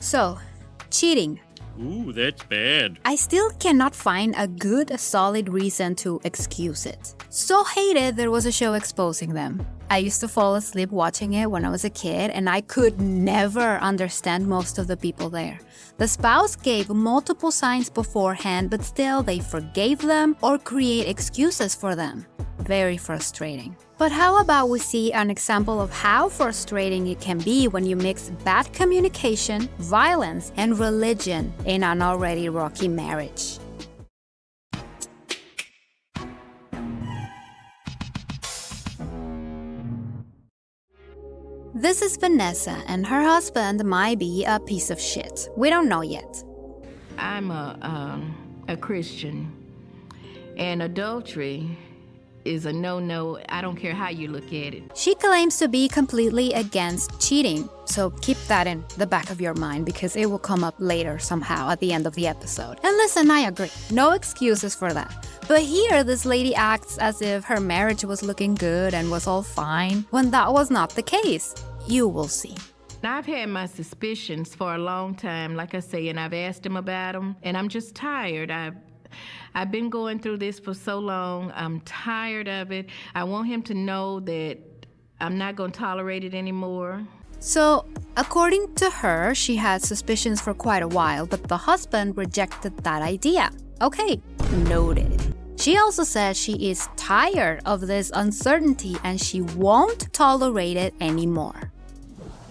So, cheating. Ooh, that's bad. I still cannot find a good, solid reason to excuse it. So hated there was a show exposing them. I used to fall asleep watching it when I was a kid, and I could never understand most of the people there. The spouse gave multiple signs beforehand, but still they forgave them or create excuses for them. Very frustrating. But how about we see an example of how frustrating it can be when you mix bad communication, violence, and religion in an already rocky marriage. This is Vanessa, and her husband might be a piece of shit. We don't know yet. I'm a Christian, and adultery is a no-no. I don't care how you look at it. She claims to be completely against cheating, so keep that in the back of your mind because it will come up later somehow at the end of the episode. And listen, I agree. No excuses for that. But here, this lady acts as if her marriage was looking good and was all fine, when that was not the case. You will see. I've had my suspicions for a long time, like I say, and I've asked him about them, and I'm just tired. I've been going through this for so long. I'm tired of it. I want him to know that I'm not going to tolerate it anymore. So, according to her, she had suspicions for quite a while, but the husband rejected that idea. Okay, noted. She also says she is tired of this uncertainty and she won't tolerate it anymore.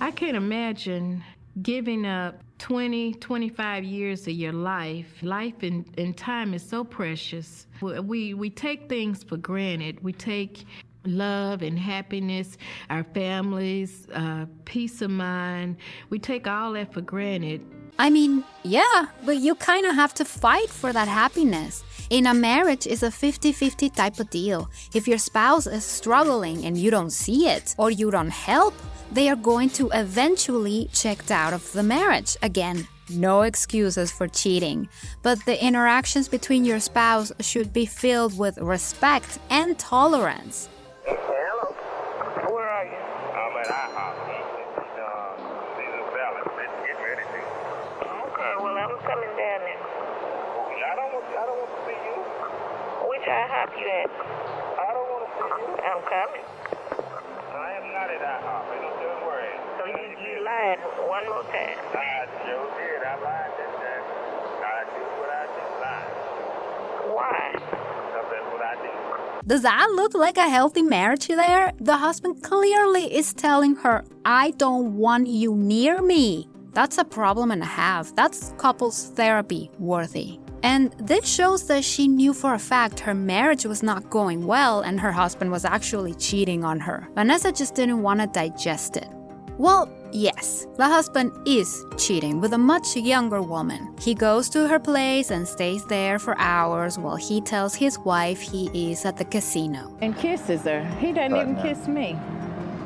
I can't imagine giving up 20, 25 years of your life. Life and time is so precious. We take things for granted. We take love and happiness, our families, peace of mind. We take all that for granted. I mean, yeah, but you kind of have to fight for that happiness. In a marriage, it's a 50-50 type of deal. If your spouse is struggling and you don't see it, or you don't help, they are going to eventually check out of the marriage. Again, no excuses for cheating. But the interactions between your spouse should be filled with respect and tolerance. Hello. Where are you? I'm at IHOP. These are salads. Let's get ready to. Okay, well, I'm coming down there. I don't want to see you. Which IHOP you at? I don't want to see you. I'm coming. I am not at IHOP. Don't worry. So you lied one more time. I sure did. I lied this time. I did what I did lie. Why? Because that's what I did. Does that look like a healthy marriage there? The husband clearly is telling her, I don't want you near me. That's a problem and a half. That's couples therapy worthy. And this shows that she knew for a fact her marriage was not going well and her husband was actually cheating on her. Vanessa just didn't want to digest it. Well, yes, the husband is cheating with a much younger woman. He goes to her place and stays there for hours while he tells his wife he is at the casino. And kisses her. He doesn't even kiss me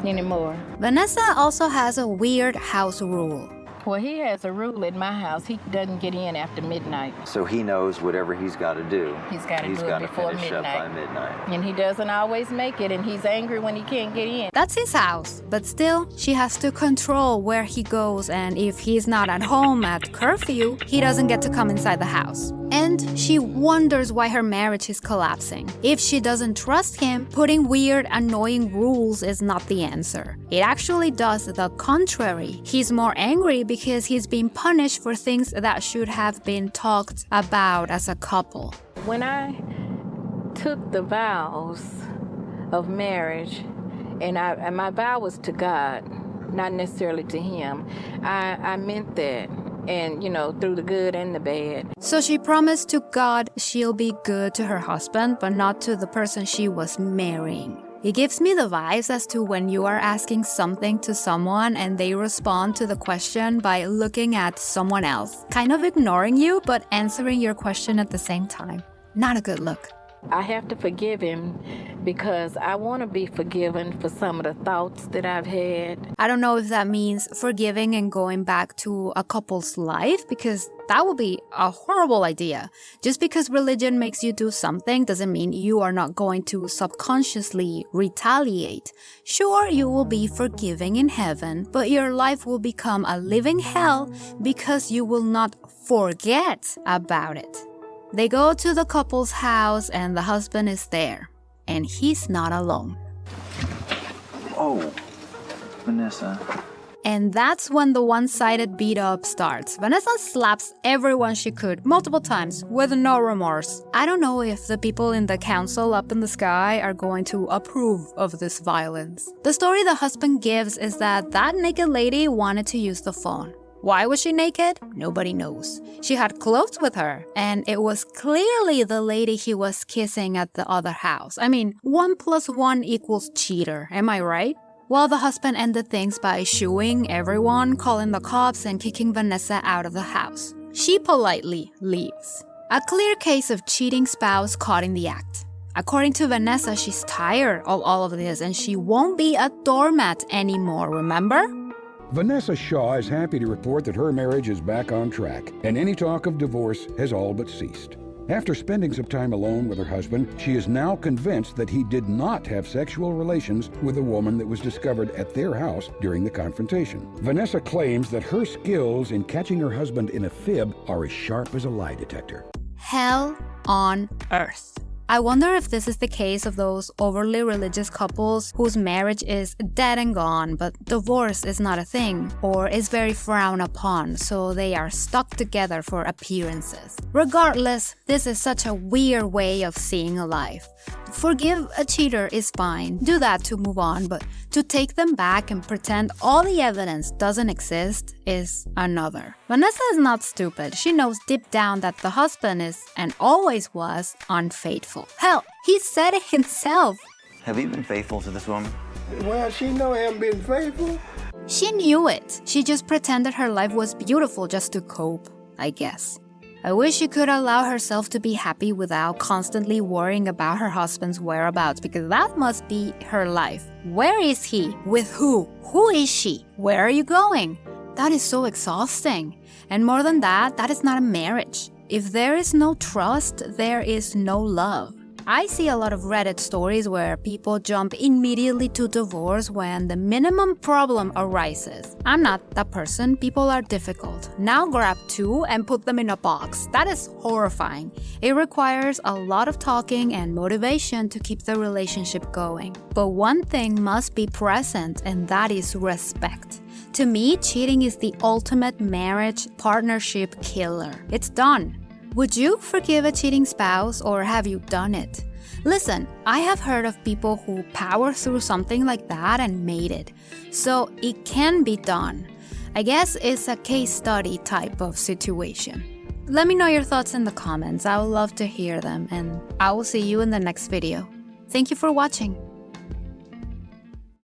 anymore. Vanessa also has a weird house rule. Well, he has a rule at my house. He doesn't get in after midnight. So he knows whatever he's got to do. He's got to do it before finish midnight. up by midnight. And he doesn't always make it, and he's angry when he can't get in. That's his house, but still, she has to control where he goes, and if he's not at home at curfew, he doesn't get to come inside the house. And she wonders why her marriage is collapsing. If she doesn't trust him, putting weird, annoying rules is not the answer. It actually does the contrary. He's more angry because he's being punished for things that should have been talked about as a couple. When I took the vows of marriage, and my vow was to God, not necessarily to him, I meant that. And, through the good and the bad. So she promised to God she'll be good to her husband, but not to the person she was marrying. It gives me the vibes as to when you are asking something to someone and they respond to the question by looking at someone else, kind of ignoring you, but answering your question at the same time. Not a good look. I have to forgive him because I want to be forgiven for some of the thoughts that I've had. I don't know if that means forgiving and going back to a couple's life, because that would be a horrible idea. Just because religion makes you do something doesn't mean you are not going to subconsciously retaliate. Sure, you will be forgiving in heaven, but your life will become a living hell because you will not forget about it. They go to the couple's house and the husband is there. And he's not alone. Oh, Vanessa. And that's when the one-sided beat-up starts. Vanessa slaps everyone she could, multiple times, with no remorse. I don't know if the people in the council up in the sky are going to approve of this violence. The story the husband gives is that naked lady wanted to use the phone. Why was she naked? Nobody knows. She had clothes with her, and it was clearly the lady he was kissing at the other house. I mean, 1 + 1 = cheater, am I right? Well, the husband ended things by shooing everyone, calling the cops, and kicking Vanessa out of the house. She politely leaves. A clear case of cheating spouse caught in the act. According to Vanessa, she's tired of all of this, and she won't be a doormat anymore, remember? Vanessa Shaw is happy to report that her marriage is back on track, and any talk of divorce has all but ceased. After spending some time alone with her husband, she is now convinced that he did not have sexual relations with the woman that was discovered at their house during the confrontation. Vanessa claims that her skills in catching her husband in a fib are as sharp as a lie detector. Hell on earth. I wonder if this is the case of those overly religious couples whose marriage is dead and gone, but divorce is not a thing, or is very frowned upon, so they are stuck together for appearances. Regardless, this is such a weird way of seeing a life. Forgive a cheater is fine, do that to move on, but to take them back and pretend all the evidence doesn't exist is another. Vanessa is not stupid. She knows deep down that the husband is, and always was, unfaithful. Hell, he said it himself. Have you been faithful to this woman? Well, she know I haven't been faithful. She knew it. She just pretended her life was beautiful just to cope, I guess. I wish she could allow herself to be happy without constantly worrying about her husband's whereabouts, because that must be her life. Where is he? With who? Who is she? Where are you going? That is so exhausting. And more than that, that is not a marriage. If there is no trust, there is no love. I see a lot of Reddit stories where people jump immediately to divorce when the minimum problem arises. I'm not that person. People are difficult. Now grab two and put them in a box. That is horrifying. It requires a lot of talking and motivation to keep the relationship going. But one thing must be present, and that is respect. To me, cheating is the ultimate marriage partnership killer. It's done. Would you forgive a cheating spouse, or have you done it? Listen, I have heard of people who power through something like that and made it. So it can be done. I guess it's a case study type of situation. Let me know your thoughts in the comments. I would love to hear them, and I will see you in the next video. Thank you for watching.